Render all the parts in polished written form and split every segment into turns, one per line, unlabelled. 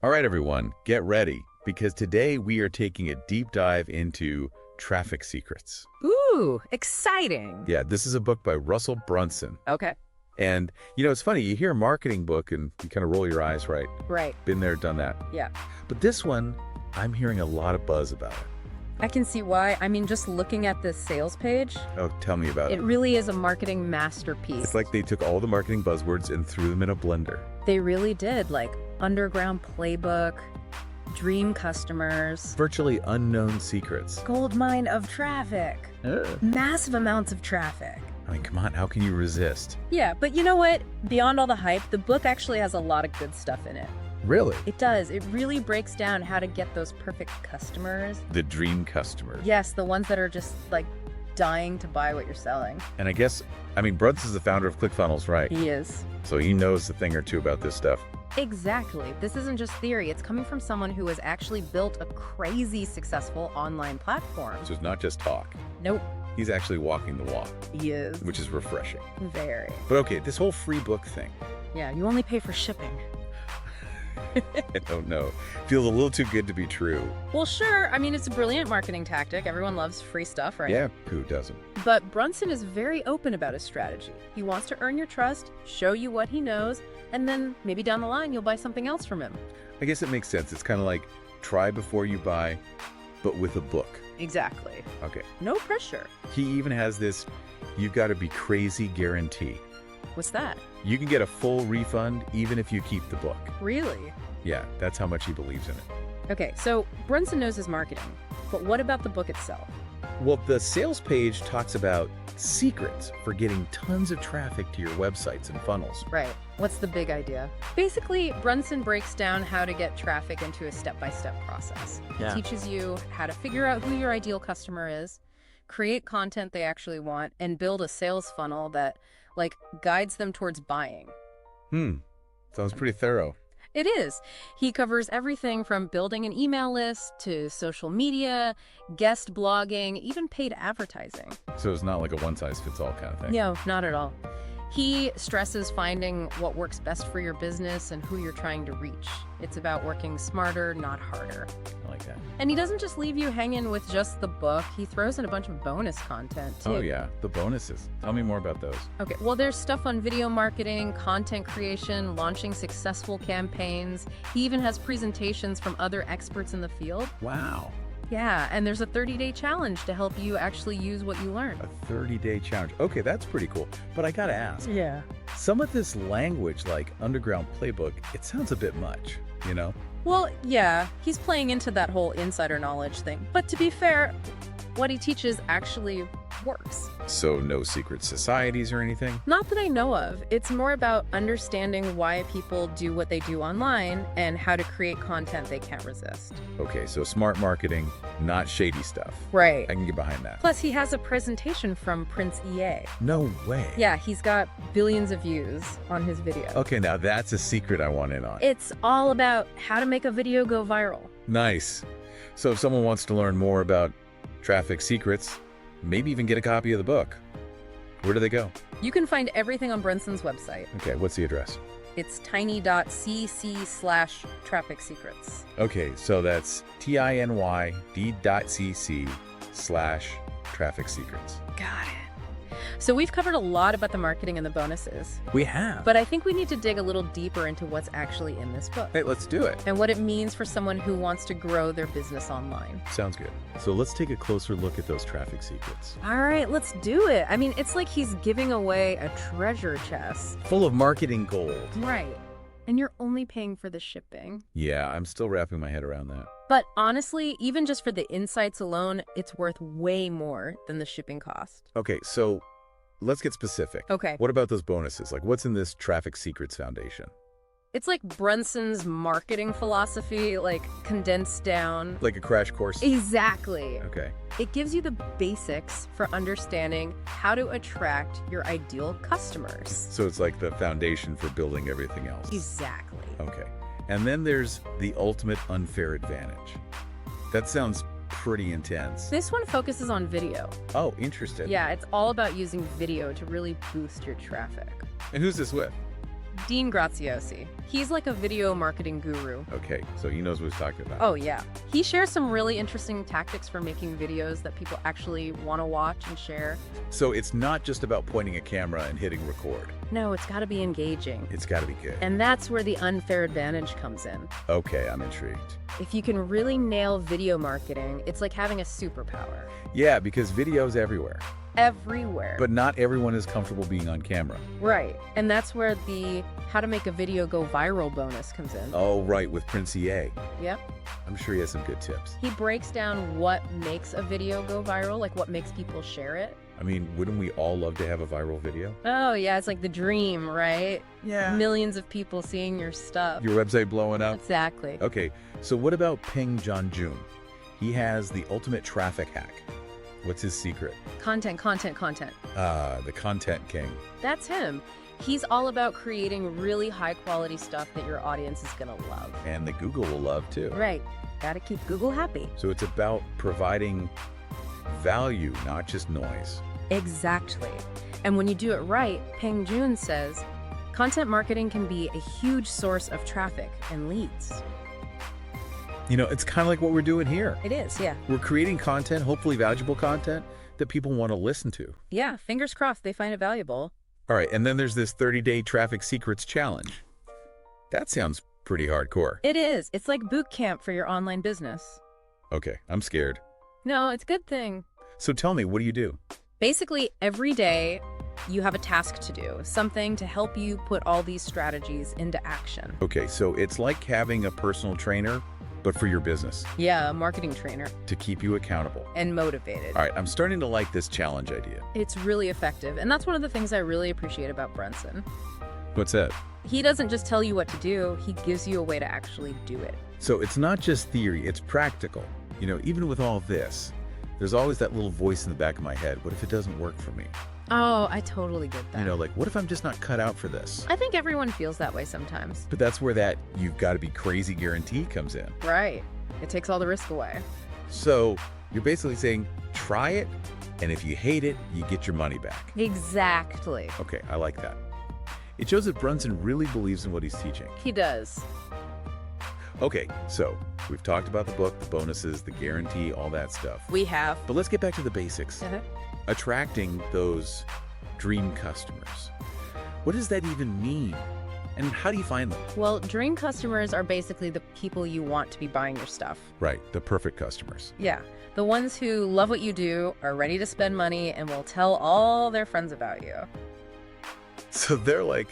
All right, everyone, get ready, because today we are taking a deep dive into traffic secrets.
Ooh, exciting.
Yeah, this is a book by Russell Brunson.
Okay.
And, it's funny, you hear a marketing book and you kind of roll your eyes, right?
Right.
Been there, done that.
Yeah.
But this one, I'm hearing a lot of buzz about it.
I can see why. I mean, just looking at this sales page,
Oh, tell me about
it
it.
really is a marketing masterpiece.
It's like they took all the marketing buzzwords and threw them in a blender.
They really did, like underground playbook, dream customers,
Virtually unknown secrets.
gold mine of traffic, massive amounts of traffic.
I mean, come on, how can you resist?
Yeah, but you know what? Beyond all the hype, the book actually has a lot of good stuff in it.
Really?
It does. It really breaks down how to get those perfect customers.
The dream customer.
Yes, the ones that are just like dying to buy what you're selling.
And I guess, Brunson's the founder of ClickFunnels, right?
He is.
So he knows a thing or two about this stuff.
Exactly. This isn't just theory. It's coming from someone who has actually built a crazy successful online platform.
So it's not just talk.
Nope.
He's actually walking the walk,
He is.
which is refreshing.
Very.
But okay, this whole free book thing,
Yeah, you only pay for shipping.
I don't know. Feels a little too good to be true.
Well, sure. I mean, it's a brilliant marketing tactic. Everyone loves free stuff, right?
Yeah, who doesn't?
But Brunson is very open about his strategy. He wants to earn your trust, show you what he knows, and then maybe down the line you'll buy something else from him.
I guess it makes sense. It's kind of like try before you buy, but with a book.
Exactly.
Okay.
No pressure.
He even has this, you've got to be crazy guarantee.
What's that?
You can get a full refund even if you keep the book.
Really?
Yeah, that's how much he believes in it.
Okay, so Brunson knows his marketing, but what about the book itself?
Well, the sales page talks about secrets for getting tons of traffic to your websites and funnels.
Right. What's the big idea? Basically, Brunson breaks down how to get traffic into a step-by-step process.
Yeah.
He teaches you how to figure out who your ideal customer is, create content they actually want, and build a sales funnel that, guides them towards buying.
Sounds pretty thorough.
It is. He covers everything from building an email list to social media, guest blogging, even paid advertising.
So it's not like a one-size-fits-all kind of thing.
No, not at all. He stresses finding what works best for your business and who you're trying to reach. It's about working smarter, not harder.
I like that.
And he doesn't just leave you hanging with just the book. He throws in a bunch of bonus content, too.
Oh, yeah. The bonuses. Tell me more about those.
Okay, well, there's stuff on video marketing, content creation, launching successful campaigns. He even has presentations from other experts in the field.
Wow.
Yeah, and there's a 30-day challenge to help you actually use what you learn.
A 30-day challenge. Okay, that's pretty cool. But I gotta ask,
Yeah.
some of this language, like underground playbook, it sounds a bit much, you know?
Well, yeah, he's playing into that whole insider knowledge thing. But to be fair, what he teaches actually works.
So no secret societies or anything?
Not that I know of. It's more about understanding why people do what they do online and how to create content they can't resist.
Okay, so smart marketing, not shady stuff.
Right.
I can get behind that.
Plus, he has a presentation from Prince EA.
No way.
Yeah, he's got billions of views on his video.
Okay, now that's a secret I want in on.
It's all about how to make a video go viral.
Nice. So if someone wants to learn more about traffic secrets, maybe even get a copy of the book, where do they go?
You can find everything on Brunson's website.
Okay, what's the address?
It's tiny.cc/traffic secrets.
Okay, so that's tinyD.cc/traffic secrets.
Got it. So we've covered a lot about the marketing and the bonuses,
We have.
but I think we need to dig a little deeper into what's actually in this book
Hey, let's do it.
and what it means for someone who wants to grow their business online.
Sounds good. So let's take a closer look at those traffic secrets.
All right, let's do it. I mean, it's like he's giving away a treasure chest.
Full of marketing gold.
Right. And you're only paying for the shipping.
Yeah, I'm still wrapping my head around that.
But honestly, even just for the insights alone, it's worth way more than the shipping cost.
Okay, so let's get specific.
Okay.
What about those bonuses? Like, what's in this Traffic Secrets Foundation?
It's like Brunson's marketing philosophy, condensed down.
Like a crash course?
Exactly.
Okay.
It gives you the basics for understanding how to attract your ideal customers.
So it's like the foundation for building everything else.
Exactly.
Okay. And then there's the ultimate unfair advantage. That sounds pretty intense.
This one focuses on video.
Oh, interesting.
Yeah, it's all about using video to really boost your traffic.
And who's this with?
Dean Graziosi. He's like a video marketing guru.
Okay, so he knows what he's talking about.
Oh, yeah. He shares some really interesting tactics for making videos that people actually want to watch and share.
So it's not just about pointing a camera and hitting record.
No, it's got to be engaging.
It's got to be good.
And that's where the unfair advantage comes in.
Okay, I'm intrigued.
If you can really nail video marketing, it's like having a superpower.
Yeah, because video's everywhere.
Everywhere.
But not everyone is comfortable being on camera.
Right. And that's where the how to make a video go viral bonus comes in.
Oh, right, with Prince EA.
Yep.
I'm sure he has some good tips.
He breaks down what makes a video go viral, like what makes people share it.
I mean, wouldn't we all love to have a viral video?
Oh, yeah, it's like the dream, right?
Yeah.
Millions of people seeing your stuff.
Your website blowing up?
Exactly.
Okay, so what about Ping John-jun? He has the ultimate traffic hack. What's his secret?
Content, content, content.
The content king.
That's him. He's all about creating really high-quality stuff that your audience is going to love.
And that Google will love too.
Right. Gotta keep Google happy.
So it's about providing value, not just noise.
Exactly. And when you do it right, Peng Joon says, content marketing can be a huge source of traffic and leads.
You know, it's kind of like what we're doing here.
It is, yeah.
We're creating content, hopefully valuable content, that people want to listen to.
Yeah, fingers crossed they find it valuable.
All right, and then there's this 30-day traffic secrets challenge. That sounds pretty hardcore.
It is. It's like boot camp for your online business.
Okay, I'm scared.
No, it's a good thing.
So tell me, what do you do?
Basically, every day you have a task to do, something to help you put all these strategies into action.
Okay, so it's like having a personal trainer, but for your business.
Yeah, a marketing trainer.
To keep you accountable.
And motivated.
All right, I'm starting to like this challenge idea.
It's really effective, and that's one of the things I really appreciate about Brunson.
What's that?
He doesn't just tell you what to do, he gives you a way to actually do it.
So it's not just theory, it's practical. You know, even with all this, there's always that little voice in the back of my head. What if it doesn't work for me?
Oh, I totally get that.
You know, like, what if I'm just not cut out for this?
I think everyone feels that way sometimes.
But that's where that you've got to be crazy guarantee comes in.
Right. It takes all the risk away.
So you're basically saying, try it, and if you hate it, you get your money back.
Exactly.
Okay, I like that. It shows that Brunson really believes in what he's teaching.
He does.
Okay, so we've talked about the book, the bonuses, the guarantee, all that stuff.
We have.
But let's get back to the basics.
Uh-huh.
Attracting those dream customers. What does that even mean? And how do you find them?
Well, dream customers are basically the people you want to be buying your stuff.
Right, the perfect customers.
Yeah, the ones who love what you do, are ready to spend money, and will tell all their friends about you.
So they're like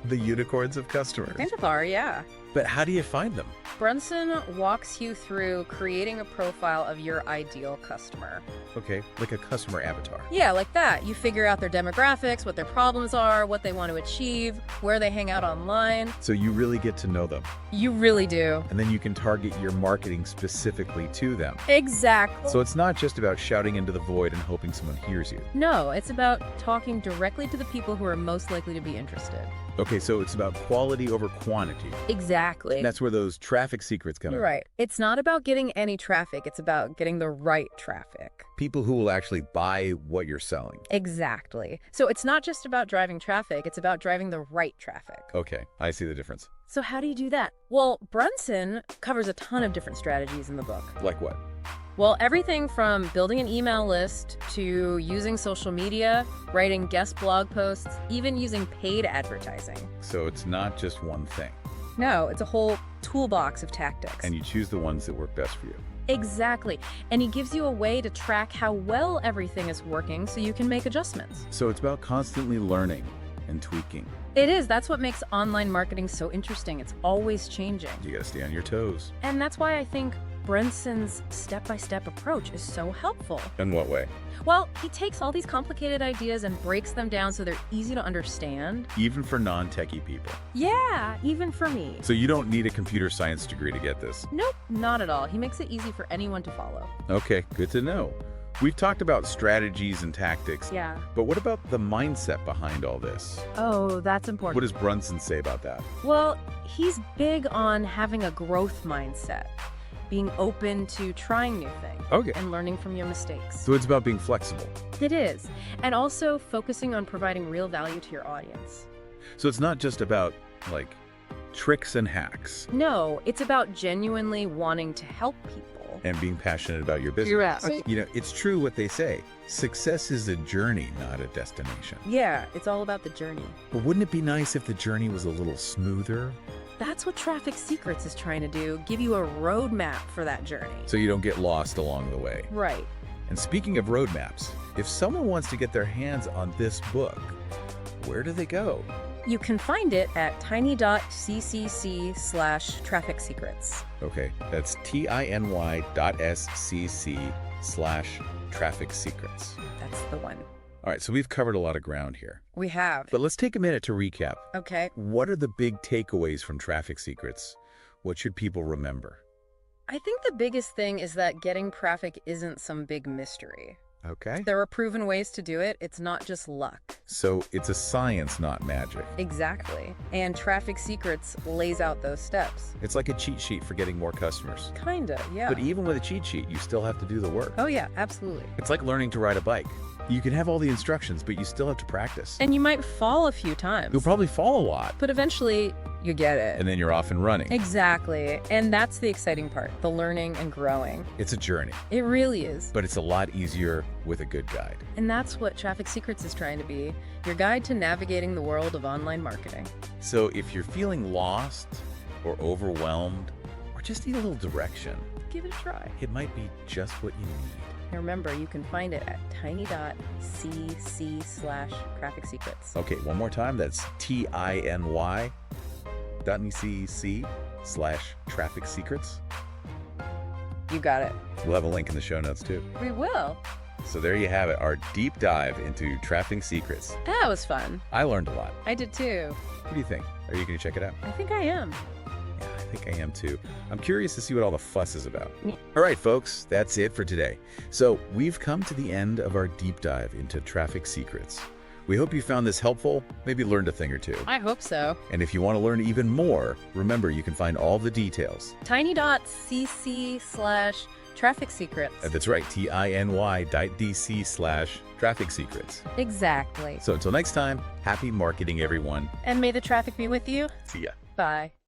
the unicorns of customers.
Kind of are, yeah.
But how do you find them?
Brunson walks you through creating a profile of your ideal customer.
Okay, like a customer avatar.
Yeah, like that. You figure out their demographics, what their problems are, what they want to achieve, where they hang out online.
So you really get to know them.
You really do.
And then you can target your marketing specifically to them.
Exactly.
So it's not just about shouting into the void and hoping someone hears you.
No, it's about talking directly to the people who are most likely to be interested.
Okay, so it's about quality over quantity.
Exactly.
And that's where those traffic secrets come in.
Right. It's not about getting any traffic. It's about getting the right traffic.
People who will actually buy what you're selling.
Exactly. So it's not just about driving traffic. It's about driving the right traffic.
Okay, I see the difference.
So how do you do that? Well, Brunson covers a ton of different strategies in the book.
Like what?
Well, everything from building an email list to using social media, writing guest blog posts, even using paid advertising.
So it's not just one thing.
No, it's a whole toolbox of tactics.
And you choose the ones that work best for you.
Exactly. And he gives you a way to track how well everything is working so you can make adjustments.
So it's about constantly learning and tweaking.
It is. That's what makes online marketing so interesting. It's always changing.
You gotta stay on your toes.
And that's why I think Brunson's step-by-step approach is so helpful.
In what way?
Well, he takes all these complicated ideas and breaks them down so they're easy to understand.
Even for non-techie people.
Yeah, even for me.
So you don't need a computer science degree to get this?
Nope, not at all. He makes it easy for anyone to follow.
Okay, good to know. We've talked about strategies and tactics.
Yeah.
But what about the mindset behind all this?
Oh, that's important.
What does Brunson say about that?
Well, he's big on having a growth mindset, being open to trying new things.
Okay.
And learning from your mistakes.
So it's about being flexible.
It is. And also focusing on providing real value to your audience.
So it's not just about, like, tricks and hacks
No, it's about genuinely wanting to help people.
and being passionate about your business.
You're out.
You know, it's true what they say. Success is a journey, not a destination.
Yeah, it's all about the journey.
But wouldn't it be nice if the journey was a little smoother
That's what Traffic Secrets is trying to do, give you a roadmap for that journey.
so you don't get lost along the way?
Right.
And speaking of roadmaps, if someone wants to get their hands on this book, where do they go?
You can find it at tiny.ccc/traffic secrets.
Okay, that's tiny.scc/traffic secrets.
That's the one.
All right, so we've covered a lot of ground here.
We have.
But let's take a minute to recap.
Okay.
What are the big takeaways from Traffic Secrets? What should people remember?
I think the biggest thing is that getting traffic isn't some big mystery.
Okay.
There are proven ways to do it. It's not just luck.
So it's a science, not magic.
Exactly. And Traffic Secrets lays out those steps.
It's like a cheat sheet for getting more customers.
Kinda, yeah.
But even with a cheat sheet, you still have to do the work.
Oh yeah, absolutely.
It's like learning to ride a bike. You can have all the instructions, but you still have to practice.
And you might fall a few times.
You'll probably fall a lot,
But eventually, you get it.
and then you're off and running.
Exactly. And that's the exciting part, the learning and growing.
It's a journey,
It really is.
but it's a lot easier with a good guide.
And that's what Traffic Secrets is trying to be, your guide to navigating the world of online marketing.
So if you're feeling lost or overwhelmed or just need a little direction,
Give it a try.
it might be just what you need.
And remember, you can find it at tiny.cc/traffic secrets.
Okay, one more time. That's tiny.cc/traffic secrets.
You got it.
We'll have a link in the show notes too.
We will.
So there you have it, our deep dive into Traffic Secrets.
That was fun.
I learned a lot.
I did too.
What do you think? Are you going to check it out?
I think I am.
Yeah, I think I am too. I'm curious to see what all the fuss is about. All right, folks, that's it for today. So we've come to the end of our deep dive into Traffic Secrets. We hope you found this helpful, maybe learned a thing or two.
I hope so.
And if you want to learn even more, remember you can find all the details.
Tiny.cc/traffic secrets.
That's right, tiny.dc/traffic secrets.
Exactly.
So until next time, happy marketing, everyone.
And may the traffic be with you.
See ya.
Bye.